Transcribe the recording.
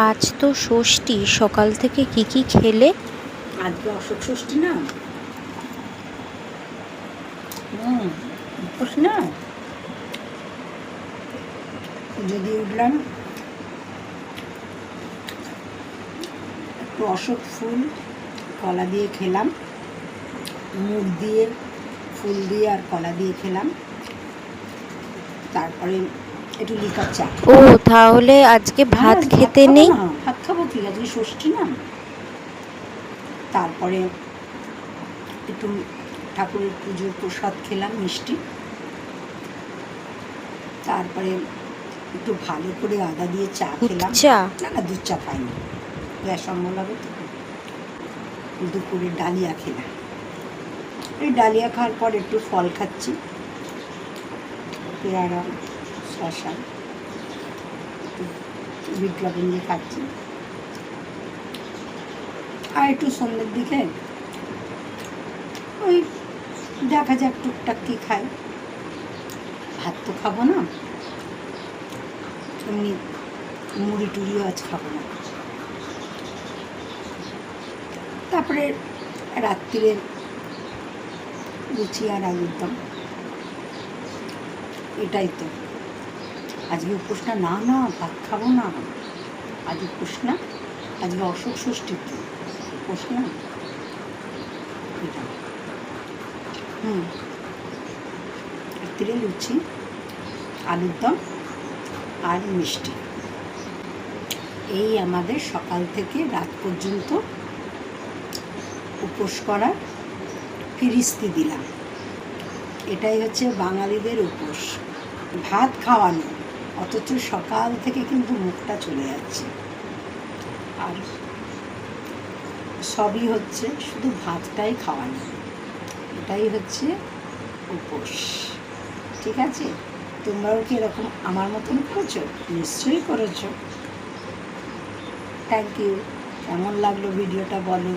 আজ তো ষষ্ঠী, সকাল থেকে কি কি খেলে? আজকে অশোক ষষ্ঠী না, উপোস না, পুজো দিয়ে উঠলাম, একটু অশোক ফুল কলা দিয়ে খেলাম, মুগ দিয়ে ফুল দিয়ে আর কলা দিয়ে খেলাম, তারপরে একটু লিকার চা। ও, তাহলে আজকে ভাত খেতে নেই? না, ভাত খাবো কি, আজকে ষষ্ঠী না। তারপরে একটু ঠাকুরের পুজোর প্রসাদ খেলাম, মিষ্টি। তারপরে একটু ভালো করে আদা দিয়ে চা খেলাম। চা? না, দুধ চা খাইনি, গ্যাস অম্বল হবে তো। দুপুরে ডালিয়া খেলাম। এই ডালিয়া খাওয়ার পর একটু ফল খাচ্ছি, পেয়ারা, শশা, বিট লবণ দিয়ে খাচ্ছি। আর একটু সন্ধ্যের দিকে ওই দেখা যাক টুকটাক কি খাই, ভাত তো খাবো না, এমনি মুড়ি টুড়িও আজ খাবো না। তারপরে রাত্রিরে লুচি আর আলুর দম, এটাই তো। আজকে উপোস না, না ভাত খাবো না, আজ উপোস না, আজকে অশোক ষষ্ঠী তো, উপোস না এটা। রাত্রিরে লুচি, আলুর দম আর মিষ্টি, এই আমাদের সকাল থেকে রাত পর্যন্ত উপোস করার ফিরিস্তি দিলাম। এটাই হচ্ছে বাঙালিদের উপোস, ভাত খাওয়ানো, অথচ সকাল থেকে কিন্তু মুখটা চলে যাচ্ছে, আর সবই হচ্ছে শুধু ভাতটাই খাওয়ানো, এটাই হচ্ছে উপোস। ঠিক আছে, তোমরাও কি এরকম আমার মতন করেছো? নিশ্চয়ই করেছো। Thank you. কেমন লাগলো ভিডিওটা বলো।